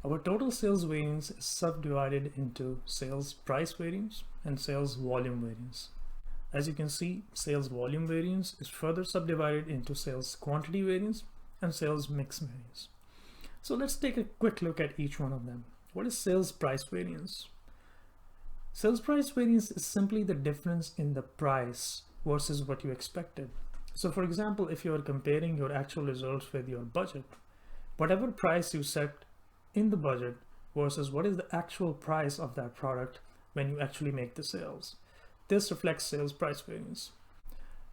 Our total sales variance is subdivided into sales price variance and sales volume variance. As you can see, sales volume variance is further subdivided into sales quantity variance and sales mix variance. So let's take a quick look at each one of them. What is sales price variance? Sales price variance is simply the difference in the price versus what you expected. So for example, if you are comparing your actual results with your budget, whatever price you set in the budget versus what is the actual price of that product when you actually make the sales. This reflects sales price variance.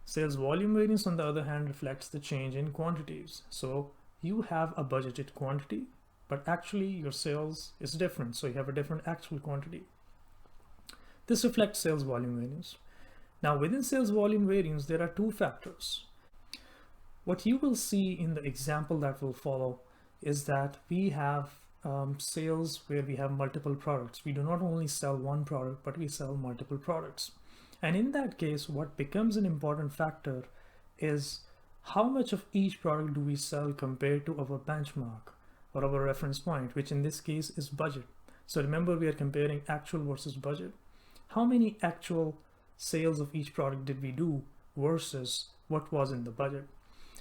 Sales volume variance, on the other hand, reflects the change in quantities. So you have a budgeted quantity, but actually your sales is different. So you have a different actual quantity. This reflects sales volume variance. Now within sales volume variance, there are two factors. What you will see in the example that will follow is that we have sales where we have multiple products. We do not only sell one product, but we sell multiple products. And in that case, what becomes an important factor is how much of each product do we sell compared to our benchmark or our reference point, which in this case is budget. So remember, we are comparing actual versus budget. How many actual sales of each product did we do versus what was in the budget?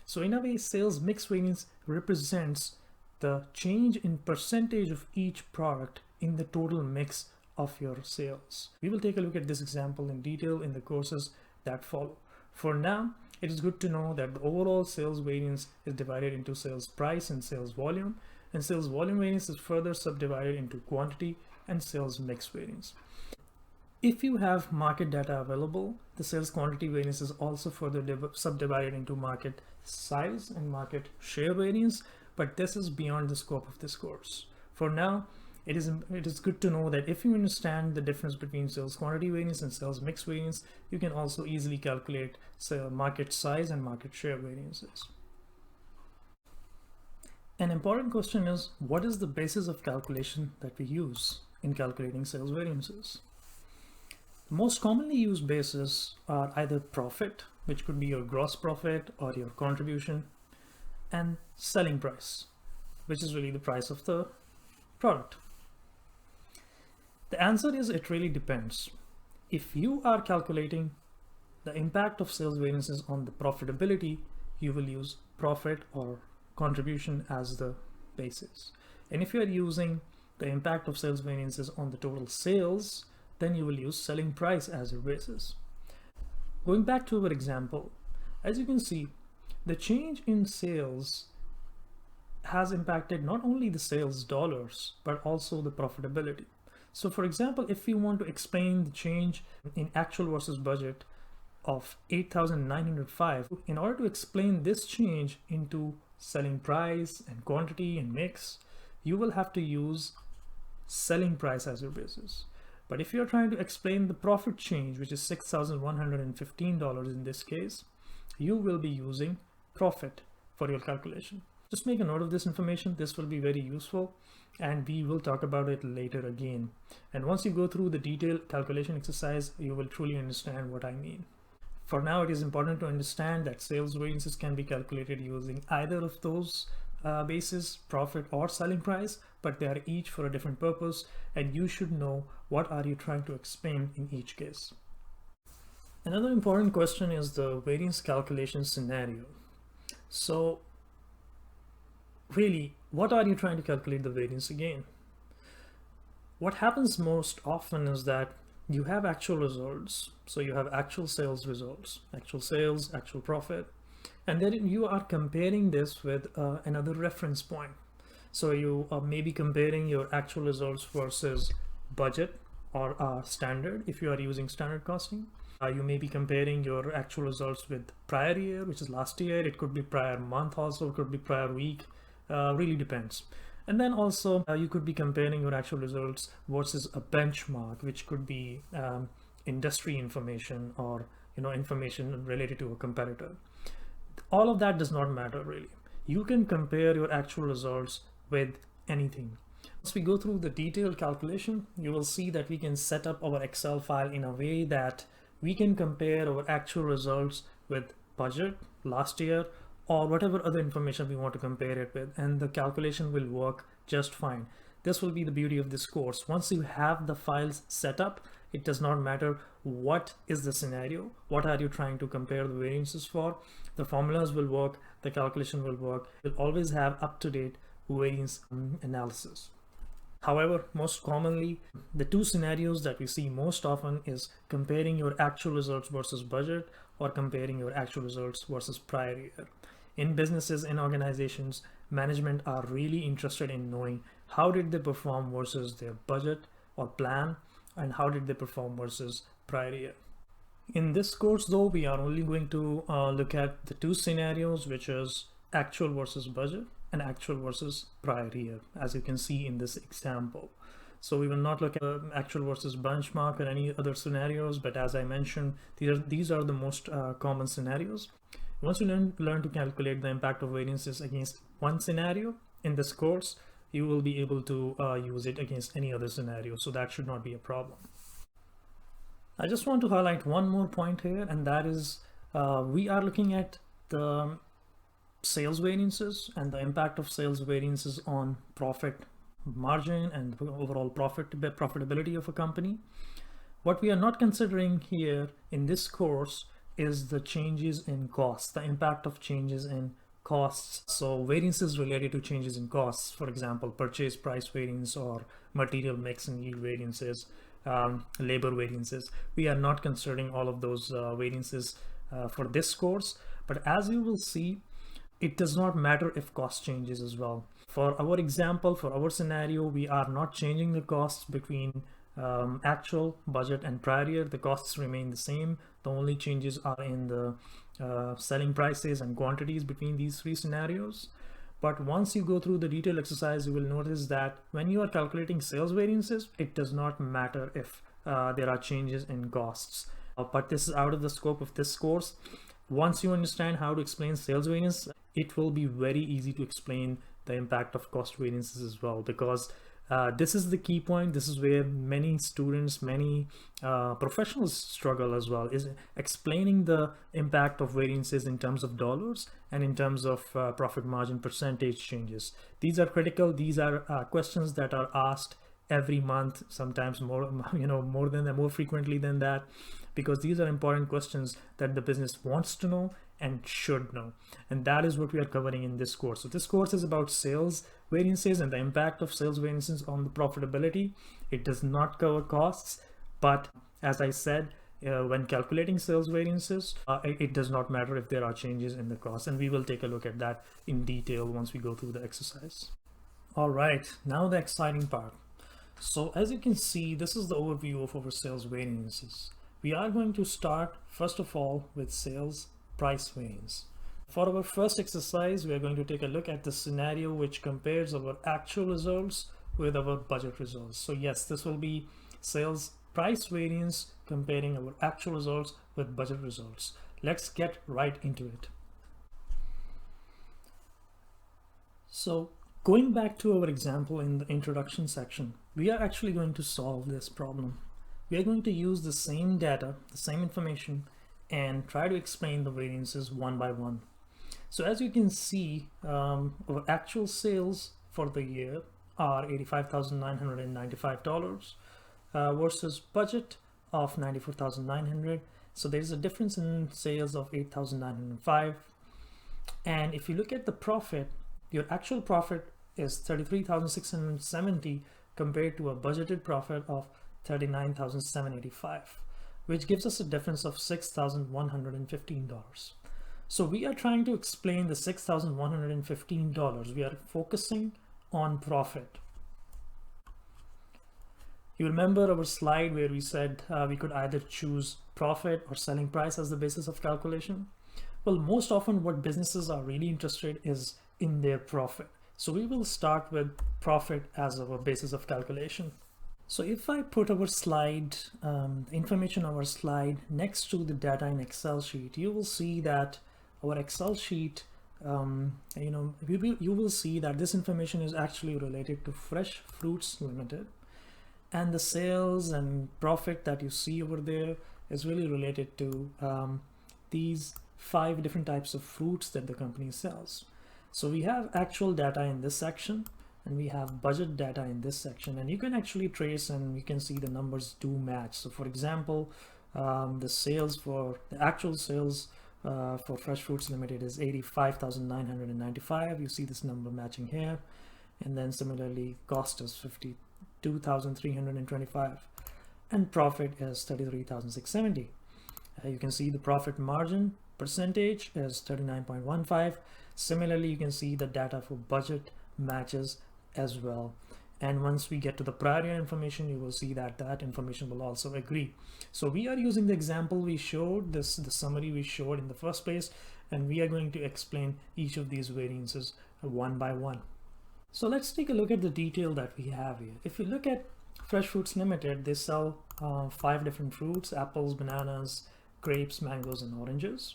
So in a way, sales mix variance represents the change in percentage of each product in the total mix of your sales. We will take a look at this example in detail in the courses that follow. For now, it is good to know that the overall sales variance is divided into sales price and sales volume, and sales volume variance is further subdivided into quantity and sales mix variance. If you have market data available, the sales quantity variance is also further subdivided into market size and market share variance, but this is beyond the scope of this course. For now, it is good to know that if you understand the difference between sales quantity variance and sales mix variance, you can also easily calculate market size and market share variances. An important question is, what is the basis of calculation that we use in calculating sales variances? Most commonly used bases are either profit, which could be your gross profit or your contribution, and selling price, which is really the price of the product. The answer is it really depends. If you are calculating the impact of sales variances on the profitability, you will use profit or contribution as the basis. And if you are using the impact of sales variances on the total sales, then you will use selling price as your basis. Going back to our example, as you can see, the change in sales has impacted not only the sales dollars, but also the profitability. So for example, if you want to explain the change in actual versus budget of 8,905, in order to explain this change into selling price and quantity and mix, you will have to use selling price as your basis. But if you're trying to explain the profit change, which is $6,115 in this case, you will be using profit for your calculation. Just make a note of this information. This will be very useful, and we will talk about it later again. And once you go through the detailed calculation exercise, you will truly understand what I mean. For now, it is important to understand that sales variances can be calculated using either of those bases, profit or selling price, but they are each for a different purpose, and you should know what are you trying to explain in each case. Another important question is the variance calculation scenario. So really, what are you trying to calculate the variance again? What happens most often is that you have actual results. So you have actual sales results, actual sales, actual profit, and then you are comparing this with another reference point. So you are maybe comparing your actual results versus budget or standard if you are using standard costing. You may be comparing your actual results with prior year, which is last year. It could be prior month also, it could be prior week, really depends. And then also you could be comparing your actual results versus a benchmark, which could be industry information or information related to a competitor. All of that does not matter really. You can compare your actual results with anything. Once we go through the detailed calculation, you will see that we can set up our Excel file in a way that we can compare our actual results with budget last year or whatever other information we want to compare it with, and the calculation will work just fine. This will be the beauty of this course. Once you have the files set up, it does not matter what is the scenario, what are you trying to compare the variances for. The formulas will work, the calculation will work. You'll always have up-to-date variance analysis. However, most commonly, the two scenarios that we see most often is comparing your actual results versus budget, or comparing your actual results versus prior year. In businesses, in organizations, management are really interested in knowing how did they perform versus their budget or plan, and how did they perform versus prior year. In this course though, we are only going to look at the two scenarios, which is actual versus budget and actual versus prior year, as you can see in this example. So we will not look at actual versus benchmark or any other scenarios, but as I mentioned, these are the most common scenarios. Once you learn to calculate the impact of variances against one scenario in this course, you will be able to use it against any other scenario. So that should not be a problem. I just want to highlight one more point here, and that is we are looking at the sales variances and the impact of sales variances on profit margin and overall profitability of a company. What we are not considering here in this course is the changes in costs, the impact of changes in costs. So variances related to changes in costs, for example, purchase price variance or material mix and yield variances, labor variances. We are not considering all of those variances for this course, but as you will see, it does not matter if cost changes as well. For our example, for our scenario, we are not changing the costs between actual, budget, and prior year. The costs remain the same. The only changes are in the selling prices and quantities between these three scenarios. But once you go through the detailed exercise, you will notice that when you are calculating sales variances, it does not matter if there are changes in costs. But this is out of the scope of this course. Once you understand how to explain sales variance, it will be very easy to explain the impact of cost variances as well, because this is the key point. This is where many students, many professionals struggle as well, is explaining the impact of variances in terms of dollars and in terms of profit margin percentage changes. These are critical. These are questions that are asked every month, sometimes more, more frequently than that, because these are important questions that the business wants to know and should know. And that is what we are covering in this course. So this course is about sales variances and the impact of sales variances on the profitability. It does not cover costs, but as I said, when calculating sales variances, it does not matter if there are changes in the cost, and we will take a look at that in detail once we go through the exercise. All right, now the exciting part. So as you can see, this is the overview of our sales variances. We are going to start first of all with sales price variance. For our first exercise, we are going to take a look at the scenario which compares our actual results with our budget results. So yes, this will be sales price variance comparing our actual results with budget results. Let's get right into it. So going back to our example in the introduction section, we are actually going to solve this problem. We are going to use the same data, the same information, and try to explain the variances one by one. So as you can see, our actual sales for the year are $85,995 versus budget of $94,900. So there's a difference in sales of $8,905. And if you look at the profit, your actual profit is $33,670 compared to a budgeted profit of $39,785, which gives us a difference of $6,115. So we are trying to explain the $6,115. We are focusing on profit. You remember our slide where we said we could either choose profit or selling price as the basis of calculation? Well, most often what businesses are really interested is in their profit. So we will start with profit as our basis of calculation. So if I put our slide, information on our slide next to the data in Excel sheet, you will see that our Excel sheet, you will see that this information is actually related to Fresh Fruits Limited, and the sales and profit that you see over there is really related to these 5 different types of fruits that the company sells. So we have actual data in this section. and we have budget data in this section, and you can actually trace and you can see the numbers do match. So for example, the actual sales for Fresh Fruits Limited is 85,995. You see this number matching here, and then similarly cost is 52,325 and profit is 33,670. You can see the profit margin percentage is 39.15. Similarly, you can see the data for budget matches as well. And once we get to the prior year information, you will see that that information will also agree. So we are using the example we showed, the summary we showed in the first place, and we are going to explain each of these variances one by one. So let's take a look at the detail that we have here. If you look at Fresh Fruits Limited, they sell 5 different fruits: apples, bananas, grapes, mangoes, and oranges.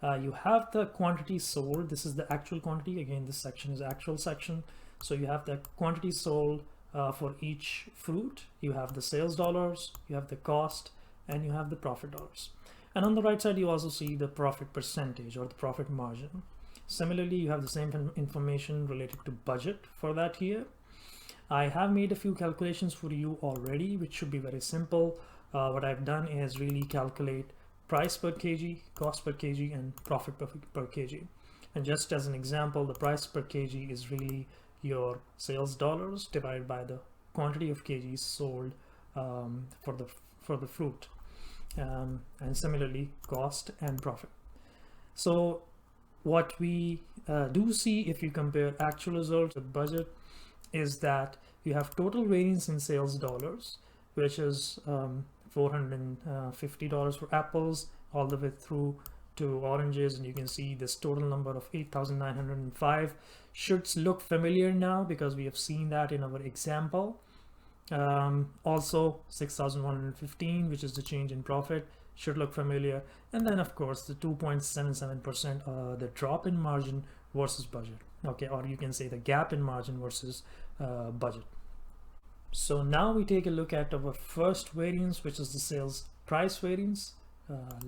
You have the quantity sold. This is the actual quantity. Again, this section is actual section. So you have the quantity sold for each fruit. You have the sales dollars, you have the cost, and you have the profit dollars. And on the right side, you also see the profit percentage or the profit margin. Similarly, you have the same information related to budget for that here. I have made a few calculations for you already, which should be very simple. What I've done is really calculate price per kg, cost per kg, and profit per kg. And just as an example, the price per kg is really your sales dollars divided by the quantity of kgs sold for the fruit, and similarly cost and profit. So what we do see if you compare actual results with budget is that you have total variance in sales dollars, which is $450 for apples all the way through to oranges, and you can see this total number of 8,905 should look familiar now because we have seen that in our example. Also 6,115, which is the change in profit, should look familiar. And then of course the 2.77% the drop in margin versus budget, okay, or you can say the gap in margin versus budget. So now we take a look at our first variance, which is the sales price variance.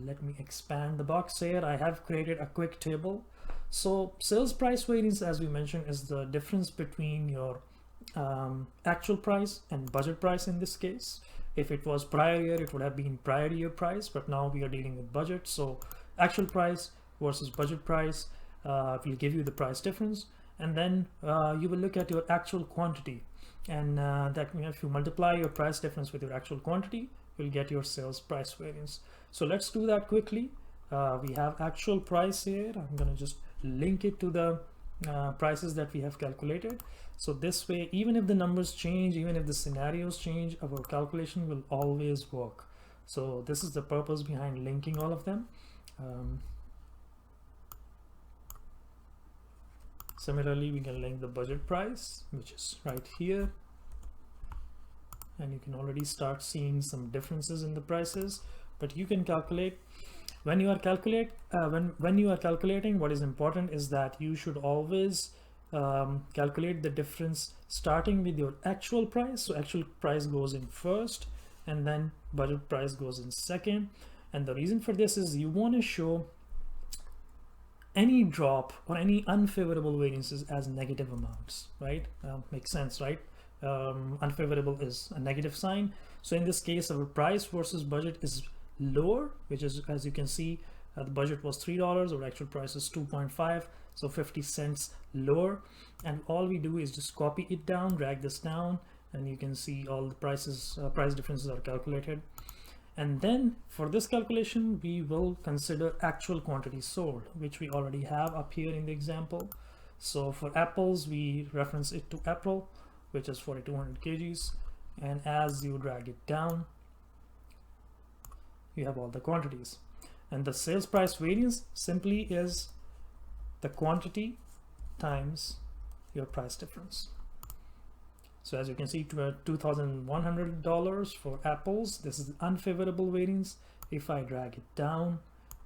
Let me expand the box here. I have created a quick table. So sales price variance, as we mentioned, is the difference between your actual price and budget price in this case. If it was prior year, it would have been prior year price, but now we are dealing with budget. So actual price versus budget price will give you the price difference. And then you will look at your actual quantity. And that if you multiply your price difference with your actual quantity, you'll get your sales price variance. So let's do that quickly. We have actual price here. I'm going to just link it to the prices that we have calculated. So this way, even if the numbers change, even if the scenarios change, our calculation will always work. So this is the purpose behind linking all of them. Similarly, we can link the budget price, which is right here. And you can already start seeing some differences in the prices, but you can calculate. When you are calculating, what is important is that you should always calculate the difference starting with your actual price. So actual price goes in first, and then budget price goes in second. And the reason for this is you want to show any drop or any unfavorable variances as negative amounts, right? Makes sense, right? Unfavorable is a negative sign. So in this case, our price versus budget is lower, which is, as you can see, the budget was $3, our actual price is 2.5, so 50 cents lower. And all we do is just copy it down, drag this down, and you can see all the prices, price differences are calculated. And then for this calculation, we will consider actual quantity sold, which we already have up here in the example. So for apples, we reference it to April, which is 4,200 kgs. And as you drag it down, you have all the quantities. And the sales price variance simply is the quantity times your price difference. So as you can see, $2,100 for apples. This is the unfavorable variance. If I drag it down,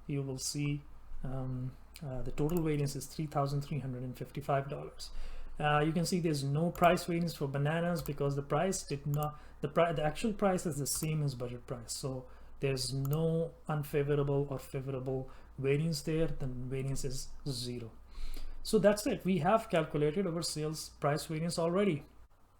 you will see the total variance is $3,355. You can see there's no price variance for bananas because the price did not, the actual price is the same as budget price. So there's no unfavorable or favorable variance there. The variance is 0. So that's it. We have calculated our sales price variance already.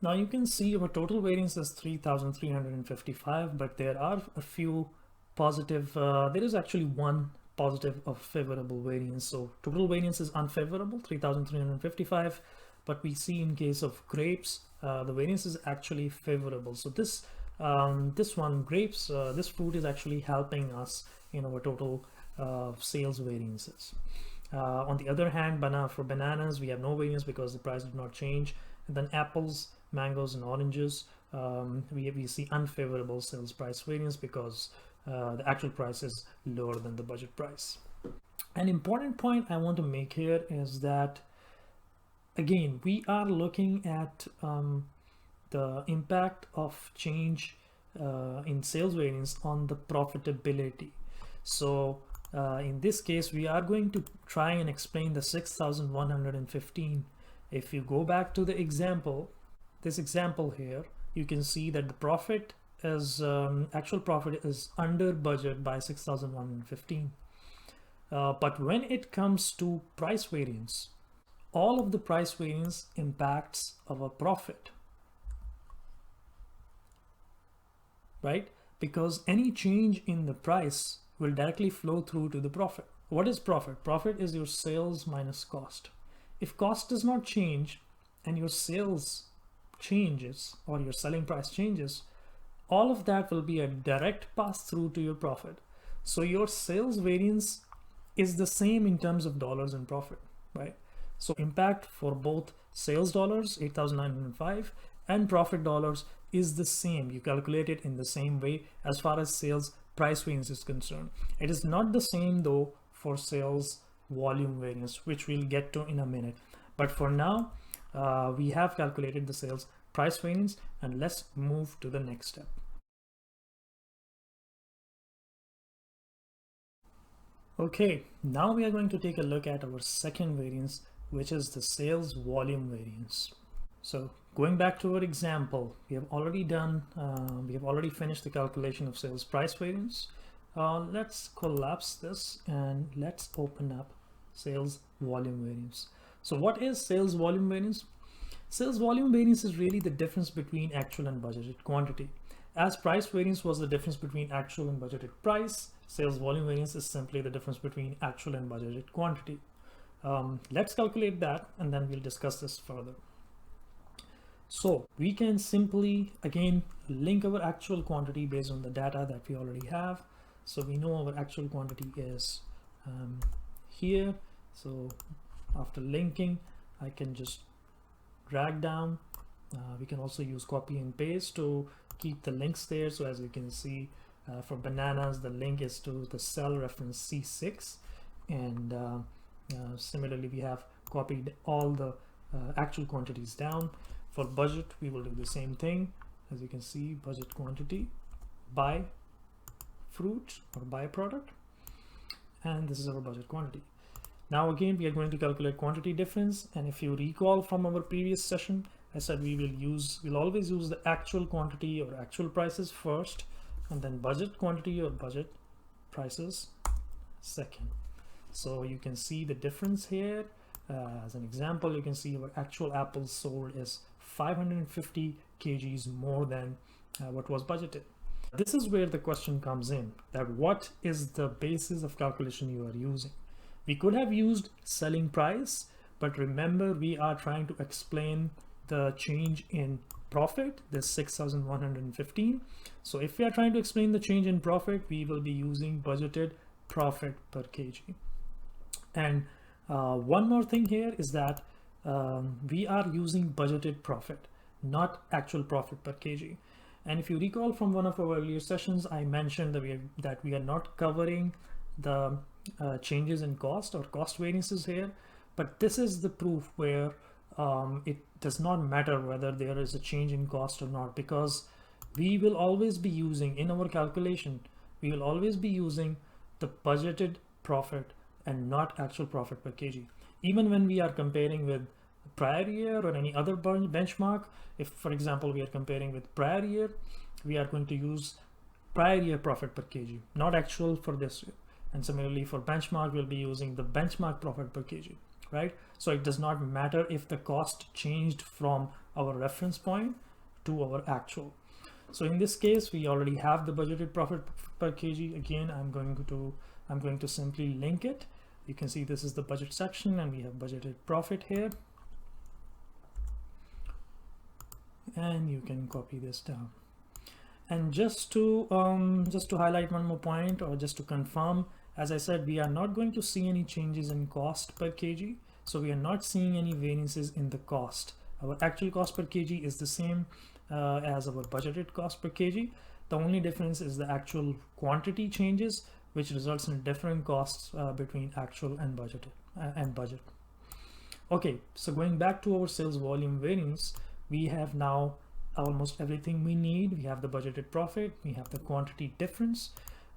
Now you can see our total variance is 3,355, but there are a few positive, there is actually one positive of favorable variance. So total variance is unfavorable, 3,355, but we see in case of grapes, the variance is actually favorable. So this one, grapes, this fruit is actually helping us in our total sales variances. On the other hand, for bananas, we have no variance because the price did not change. And then apples, mangoes, and oranges, we see unfavorable sales price variance because the actual price is lower than the budget price. An important point I want to make here is that, again, we are looking at the impact of change in sales variance on the profitability. So in this case, we are going to try and explain the 6,115. If you go back to the example, this example here, you can see that the profit is actual profit is under budget by 6,115. But when it comes to price variance, all of the price variance impacts our profit, right? Because any change in the price will directly flow through to the profit. What is profit? Profit is your sales minus cost. If cost does not change and your sales changes or your selling price changes, all of that will be a direct pass through to your profit. So your sales variance is the same in terms of dollars and profit, right? So impact for both sales dollars, 8,905, and profit dollars is the same. You calculate it in the same way as far as sales price variance is concerned. It is not the same though for sales volume variance, which we'll get to in a minute. But for now, we have calculated the sales price variance, and let's move to the next step. Okay, now we are going to take a look at our second variance, which is the sales volume variance. So going back to our example, we have already finished the calculation of sales price variance. Let's collapse this and let's open up sales volume variance. So what is sales volume variance? Sales volume variance is really the difference between actual and budgeted quantity. As price variance was the difference between actual and budgeted price, sales volume variance is simply the difference between actual and budgeted quantity. Let's calculate that and then we'll discuss this further. So we can simply, again, link our actual quantity based on the data that we already have. So we know our actual quantity is here. So after linking, I can just drag down. We can also use copy and paste to keep the links there. So as you can see, for bananas, the link is to the cell reference C6. And similarly, we have copied all the actual quantities down. For budget, we will do the same thing. As you can see, budget quantity by fruit or by product. And this is our budget quantity. Now again, we are going to calculate quantity difference. And if you recall from our previous session, I said we'll always use the actual quantity or actual prices first, and then budget quantity or budget prices second. So you can see the difference here. As an example, you can see our actual apples sold is 550 kgs more than what was budgeted. This is where the question comes in, that what is the basis of calculation you are using? We could have used selling price, but remember we are trying to explain the change in profit, this 6,115. So if we are trying to explain the change in profit, we will be using budgeted profit per kg. And one more thing here is that we are using budgeted profit, not actual profit per kg. And if you recall from one of our earlier sessions, I mentioned that we are not covering the changes in cost or cost variances here, but this is the proof where it does not matter whether there is a change in cost or not, because we will always be using, in our calculation, we will always be using the budgeted profit and not actual profit per kg. Even when we are comparing with prior year or any other benchmark, if for example we are comparing with prior year, we are going to use prior year profit per kg, not actual for this year. And similarly for benchmark, we'll be using the benchmark profit per kg. right? So it does not matter if the cost changed from our reference point to our actual. So in this case, we already have the budgeted profit per kg. Again, I'm going to simply link it. You can see this is the budget section and we have budgeted profit here. And you can copy this down. And just to highlight one more point, or just to confirm, as I said, we are not going to see any changes in cost per kg. So we are not seeing any variances in the cost. Our actual cost per kg is the same as our budgeted cost per kg. The only difference is the actual quantity changes, which results in different costs between actual and budget. Okay, so going back to our sales volume variance, we have now almost everything we need. We have the budgeted profit, we have the quantity difference,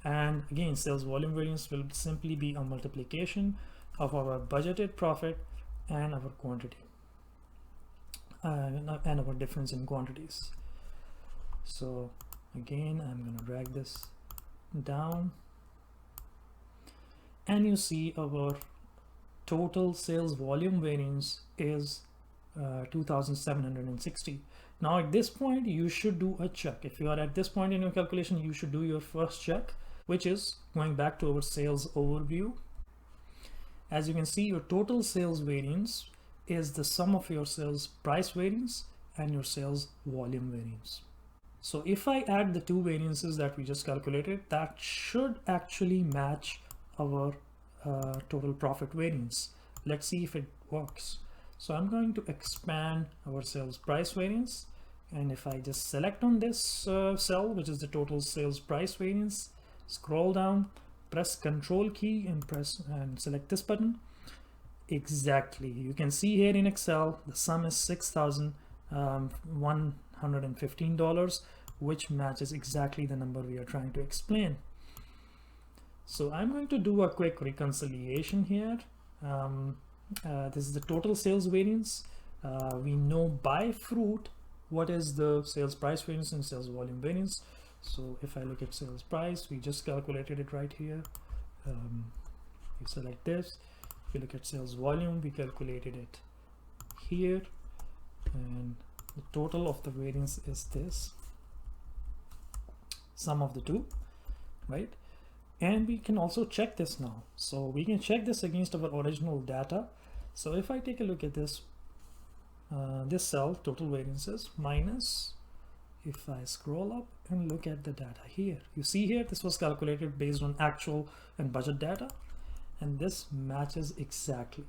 and again, sales volume variance will simply be a multiplication of our budgeted profit and our quantity and our difference in quantities. So again, I'm going to drag this down, and you see our total sales volume variance is 2,760. Now at this point, you should do a check. If you are at this point in your calculation, you should do your first check, which is going back to our sales overview. As you can see, your total sales variance is the sum of your sales price variance and your sales volume variance. So if I add the two variances that we just calculated, that should actually match our total profit variance. Let's see if it works. So I'm going to expand our sales price variance, and if I just select on this cell, which is the total sales price variance, scroll down, press Control key and select this button. Exactly, you can see here in Excel the sum is $6,115, which matches exactly the number we are trying to explain. So I'm going to do a quick reconciliation here. This is the total sales variance. We know by fruit what is the sales price variance and sales volume variance. So if I look at sales price, we just calculated it right here. You select this. If you look at sales volume, we calculated it here, and the total of the variance is this, sum of the two, right? And we can also check this now. So we can check this against our original data. So if I take a look at this, this cell, total variances, minus, if I scroll up and look at the data here, you see here, this was calculated based on actual and budget data, and this matches exactly.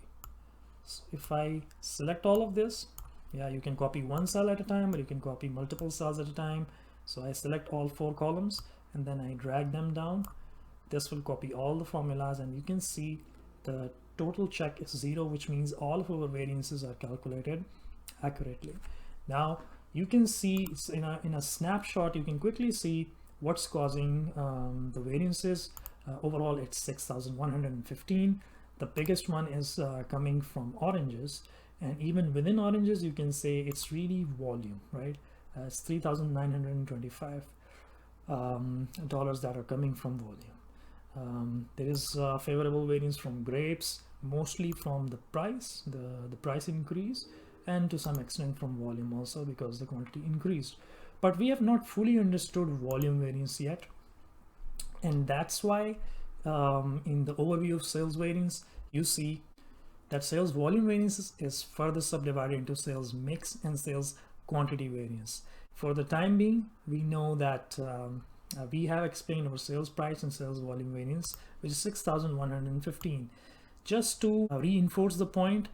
So if I select all of this, yeah, you can copy one cell at a time, or you can copy multiple cells at a time. So I select all 4 columns and then I drag them down. This will copy all the formulas, and you can see the total check is 0, which means all of our variances are calculated accurately. Now you can see in a snapshot, you can quickly see what's causing the variances. Overall, it's 6,115. The biggest one is coming from oranges, and even within oranges, you can say it's really volume, right? It's $3,925 dollars that are coming from volume. There is favorable variance from grapes, mostly from the price, the price increase, and to some extent from volume also, because the quantity increased. But we have not fully understood volume variance yet, and that's why in the overview of sales variance, you see that sales volume variance is further subdivided into sales mix and sales quantity variance. For the time being, we know that we have explained our sales price and sales volume variance, which is 6,115. Just to reinforce the point,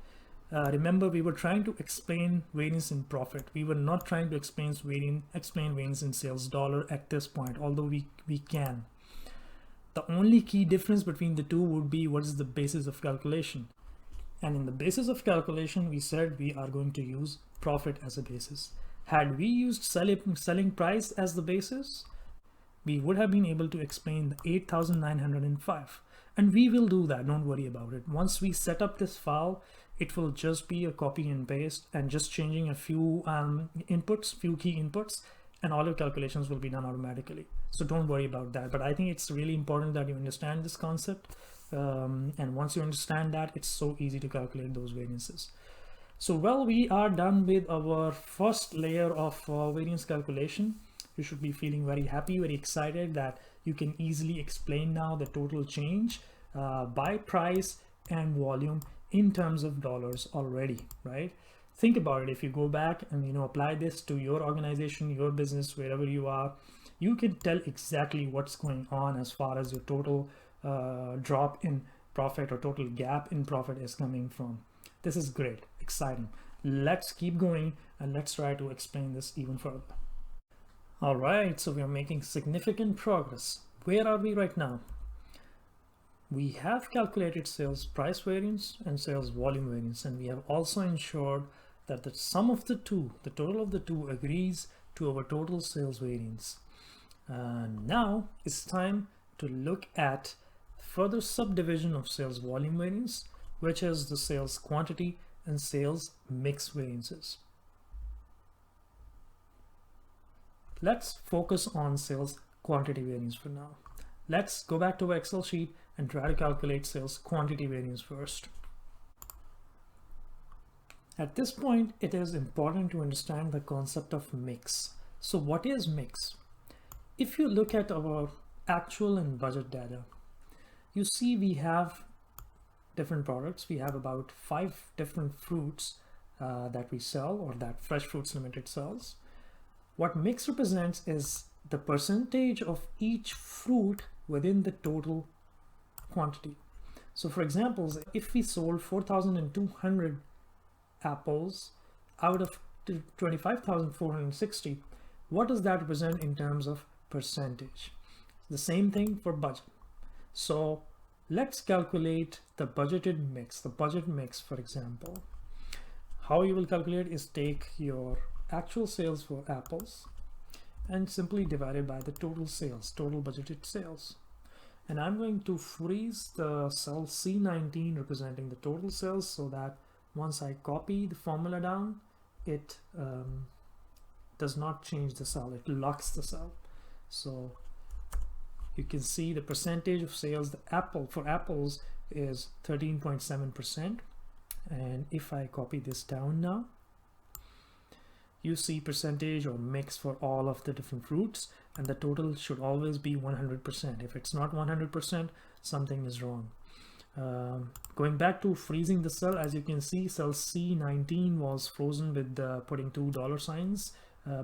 remember, we were trying to explain variance in profit. We were not trying to explain variance in sales dollar at this point, although we can. The only key difference between the two would be what is the basis of calculation. And in the basis of calculation, we said we are going to use profit as a basis. Had we used selling price as the basis, we would have been able to explain the 8,905. And we will do that, don't worry about it. Once we set up this file, it will just be a copy and paste and just changing a few few key inputs, and all your calculations will be done automatically. So don't worry about that. But I think it's really important that you understand this concept And once you understand that, it's so easy to calculate those variances. So well, we are done with our first layer of variance calculation. You should be feeling very happy, very excited that you can easily explain now the total change by price and volume in terms of dollars already, right? Think about it. If you go back and apply this to your organization, your business, wherever you are, you can tell exactly what's going on as far as your total drop in profit or total gap in profit is coming from. This is great, exciting. Let's keep going and let's try to explain this even further. All right, so we are making significant progress. Where are we right now? We have calculated sales price variance and sales volume variance, and we have also ensured that the sum of the two, the total of the two, agrees to our total sales variance. Now it's time to look at further subdivision of sales volume variance, which is the sales quantity and sales mix variances. Let's focus on sales quantity variance for now. Let's go back to our Excel sheet and try to calculate sales quantity variance first. At this point, it is important to understand the concept of mix. So what is mix? If you look at our actual and budget data, you see we have different products. We have about 5 different fruits that we sell, or that Fresh Fruits Limited sells. What mix represents is the percentage of each fruit within the total quantity. So for example, if we sold 4,200 apples out of 25,460, what does that represent in terms of percentage? The same thing for budget. So let's calculate the budgeted mix, the budget mix, for example. How you will calculate is take your actual sales for apples and simply divide it by the total sales, total budgeted sales. And I'm going to freeze the cell C19 representing the total sales, so that once I copy the formula down, it does not change the cell, it locks the cell. So you can see the percentage of sales, for apples is 13.7%. And if I copy this down now, you see percentage or mix for all of the different fruits, and the total should always be 100%. If it's not 100%, something is wrong. Going back to freezing the cell, as you can see, cell C19 was frozen with putting $2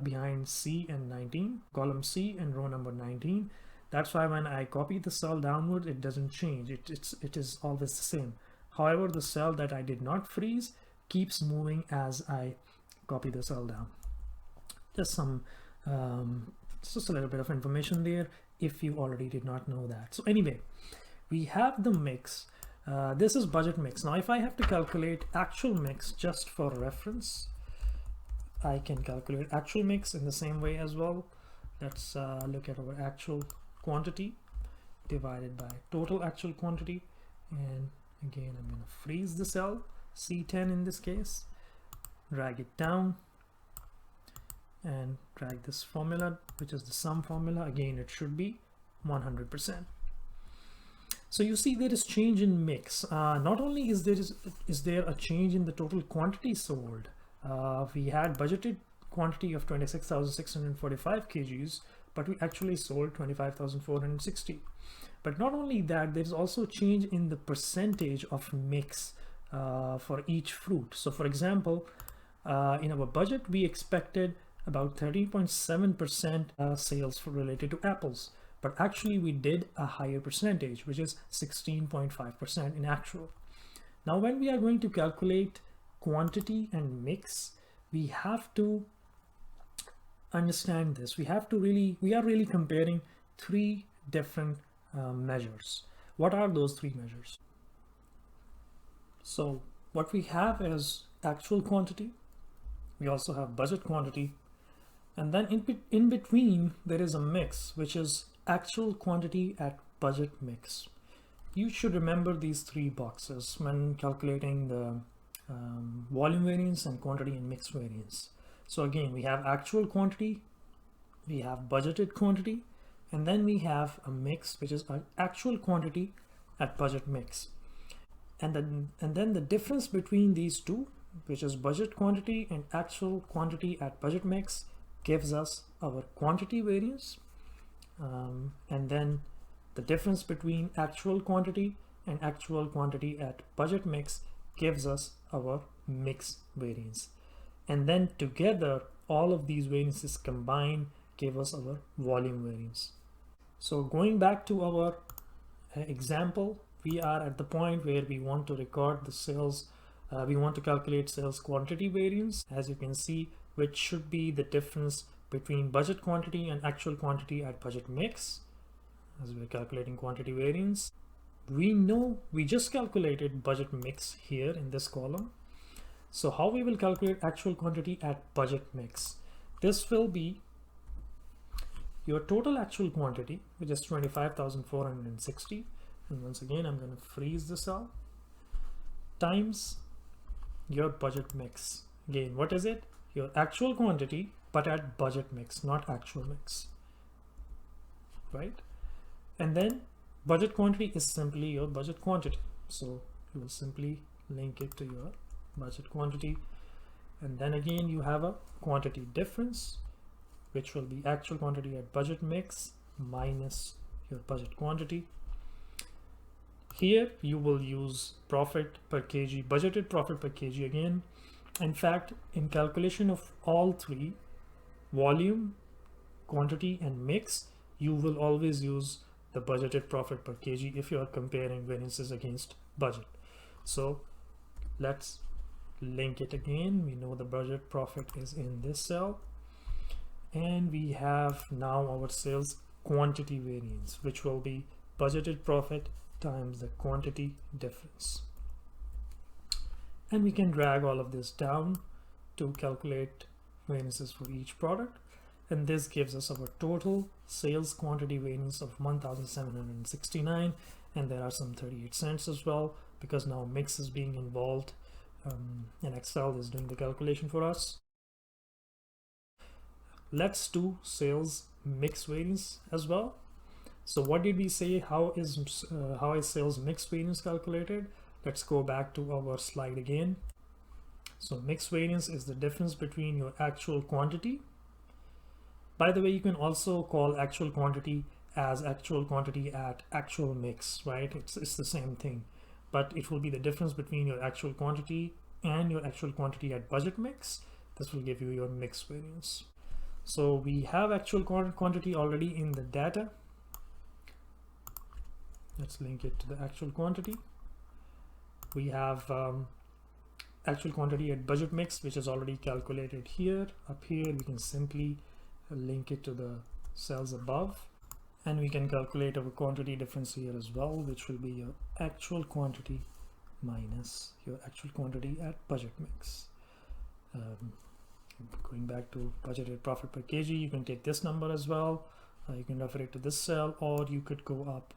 behind C and 19, column C and row number 19. That's why when I copy the cell downward, it doesn't change. It is always the same. However, the cell that I did not freeze keeps moving as I copy the cell down. Just a little bit of information there if you already did not know that. So anyway, we have the mix. This is budget mix. Now if I have to calculate actual mix, just for reference, I can calculate actual mix in the same way as well. Let's look at our actual quantity divided by total actual quantity, and again I'm going to freeze the cell C10 in this case, drag it down and drag this formula, which is the sum formula. Again, it should be 100%. So you see there is change in mix. Not only is there a change in the total quantity sold, we had budgeted quantity of 26,645 kgs, but we actually sold 25,460. But not only that, there's also change in the percentage of mix for each fruit. So for example, in our budget, we expected about 30.7% sales related to apples, but actually we did a higher percentage, which is 16.5% in actual. Now when we are going to calculate quantity and mix, we have to understand this. We are really comparing 3 different measures. What are those 3 measures? So what we have is actual quantity. We also have budget quantity, and then in between there is a mix, which is actual quantity at budget mix. You should remember these 3 boxes when calculating the volume variance and quantity and mix variance. So again, we have actual quantity, we have budgeted quantity, and then we have a mix, which is an actual quantity at budget mix. And then the difference between these two, which is budget quantity and actual quantity at budget mix, gives us our quantity variance. And then the difference between actual quantity and actual quantity at budget mix gives us our mix variance. And then together, all of these variances combined give us our volume variance. So going back to our example, we are at the point where we want to record the sales, we want to calculate sales quantity variance, as you can see, which should be the difference between budget quantity and actual quantity at budget mix. As we're calculating quantity variance, we know we just calculated budget mix here in this column. So how we will calculate actual quantity at budget mix? This will be your total actual quantity, which is 25,460. And once again, I'm going to freeze the cell, times your budget mix. Again, what is it? Your actual quantity, but at budget mix, not actual mix, right? And then budget quantity is simply your budget quantity. So you will simply link it to your budget quantity. And then again, you have a quantity difference, which will be actual quantity at budget mix minus your budget quantity. Here you will use profit per kg, budgeted profit per kg again. In fact, in calculation of all three, volume, quantity, and mix, you will always use the budgeted profit per kg if you are comparing variances against budget. So let's link it again. We know the budget profit is in this cell, and we have now our sales quantity variance, which will be budgeted profit times the quantity difference. And we can drag all of this down to calculate variances for each product. And this gives us our total sales quantity variance of 1,769. And there are some 38 cents as well, because now mix is being involved, and Excel is doing the calculation for us. Let's do sales mix variance as well. So what did we say? How is sales mix variance calculated? Let's go back to our slide again. So mix variance is the difference between your actual quantity. By the way, you can also call actual quantity as actual quantity at actual mix, right? It's the same thing, but it will be the difference between your actual quantity and your actual quantity at budget mix. This will give you your mix variance. So we have actual quantity already in the data. Let's link it to the actual quantity. We have actual quantity at budget mix, which is already calculated here. Up here, we can simply link it to the cells above, and we can calculate our quantity difference here as well, which will be your actual quantity minus your actual quantity at budget mix. Going back to budgeted profit per kg, you can take this number as well. You can refer it to this cell, or you could go up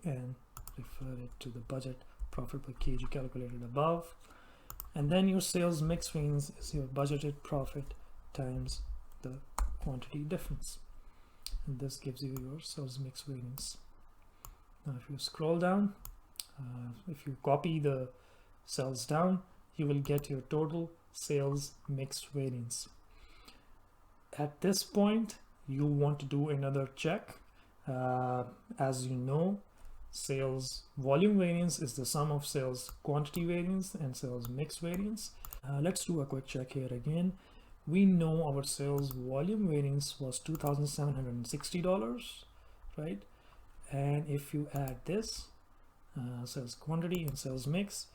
and refer it to the budget profit per kg calculated above. And then your sales mix variance is your budgeted profit times the quantity difference, and this gives you your sales mix variance. Now if you scroll down, if you copy the cells down, you will get your total sales mix variance. At this point, you want to do another check. As you know, sales volume variance is the sum of sales quantity variance and sales mix variance. Let's do a quick check here again. We know our sales volume variance was $2,760, right? And if you add this sales quantity and sales mix,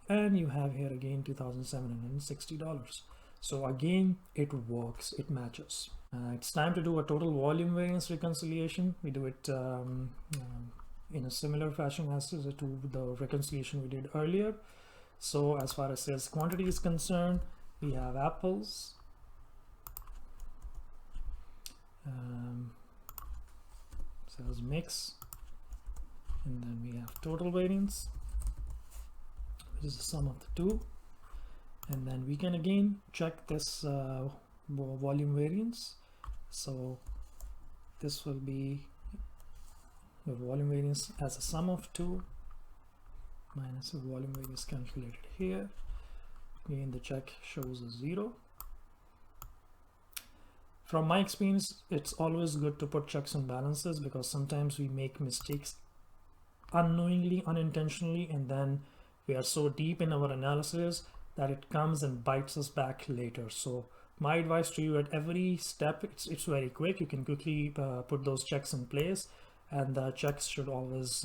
and you have here again $2,760. So again, it works, it matches. It's time to do a total volume variance reconciliation. We do it in a similar fashion as to the reconciliation we did earlier. So as far as sales quantity is concerned, we have apples, sales mix, and then we have total variance, which is the sum of the two. And then we can again check this volume variance. So this will be your volume variance as a sum of two minus the volume variance calculated here. Again, the check shows a 0. From my experience, it's always good to put checks and balances because sometimes we make mistakes unknowingly, unintentionally, and then we are so deep in our analysis that it comes and bites us back later. So my advice to you at every step, it's very quick. You can quickly put those checks in place, and the checks should always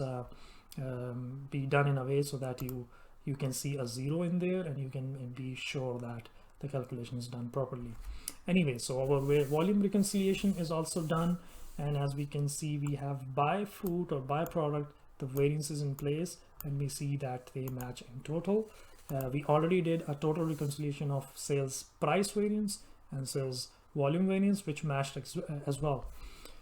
be done in a way so that you can see a 0 in there and you can be sure that the calculation is done properly. Anyway, so our volume reconciliation is also done, and as we can see, we have by fruit or by product the variances in place, and we see that they match in total. We already did a total reconciliation of sales price variance and sales volume variance, which matched as well.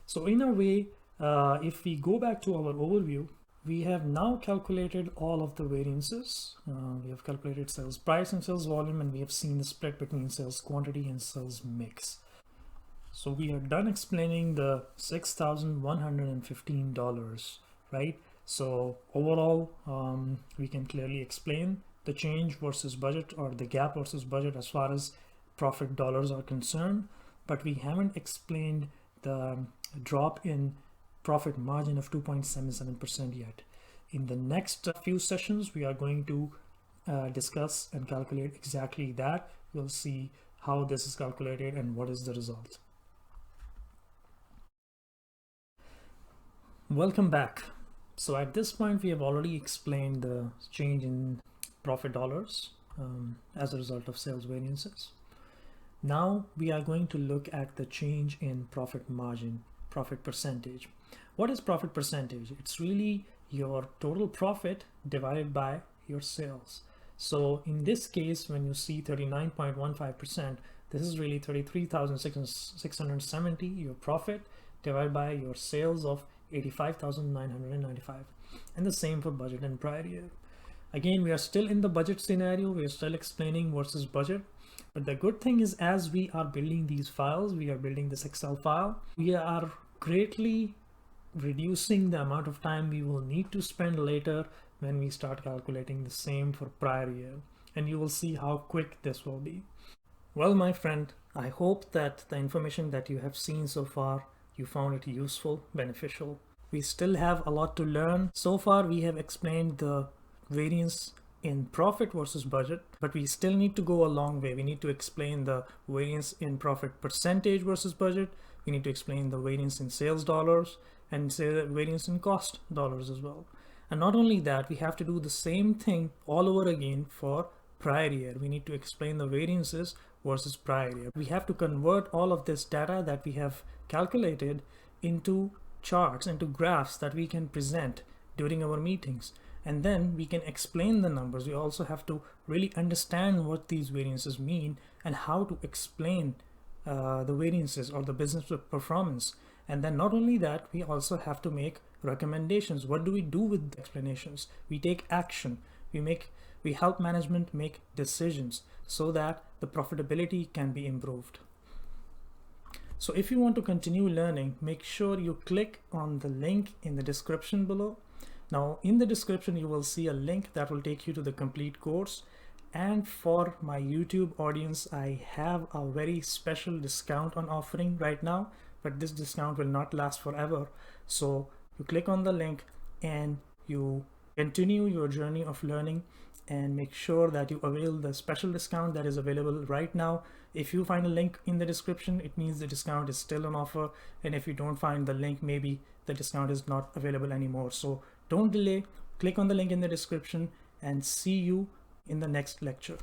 So in a way, if we go back to our overview, we have now calculated all of the variances. We have calculated sales price and sales volume, and we have seen the split between sales quantity and sales mix. So we are done explaining the $6,115, right? So overall, we can clearly explain the change versus budget, or the gap versus budget, as far as profit dollars are concerned, but we haven't explained the drop in profit margin of 2.77% yet. In the next few sessions, we are going to discuss and calculate exactly that. We'll see how this is calculated and what is the result. Welcome back. So at this point, we have already explained the change in profit dollars as a result of sales variances. Now we are going to look at the change in profit margin, profit percentage. What is profit percentage? It's really your total profit divided by your sales. So in this case, when you see 39.15%, this is really 33,670, your profit, divided by your sales of 85,995, and the same for budget and prior year. Again, we are still in the budget scenario. We are still explaining versus budget. But the good thing is, as we are building these files, we are building this Excel file, we are greatly reducing the amount of time we will need to spend later when we start calculating the same for prior year. And you will see how quick this will be. Well, my friend, I hope that the information that you have seen so far, you found it useful, beneficial. We still have a lot to learn. So far, we have explained the variance in profit versus budget, but we still need to go a long way. We need to explain the variance in profit percentage versus budget. We need to explain the variance in sales dollars and say the variance in cost dollars as well. And not only that, we have to do the same thing all over again for prior year. We need to explain the variances versus prior year. We have to convert all of this data that we have calculated into charts, into graphs that we can present during our meetings. And then we can explain the numbers. We also have to really understand what these variances mean and how to explain the variances or the business performance. And then not only that, we also have to make recommendations. What do we do with the explanations? We take action. We help management make decisions so that the profitability can be improved. So if you want to continue learning, make sure you click on the link in the description below. Now in the description, you will see a link that will take you to the complete course. And for my YouTube audience, I have a very special discount on offering right now, but this discount will not last forever. So you click on the link and you continue your journey of learning, and make sure that you avail the special discount that is available right now. If you find a link in the description, it means the discount is still on offer. And if you don't find the link, maybe the discount is not available anymore. So don't delay, click on the link in the description, and see you in the next lecture.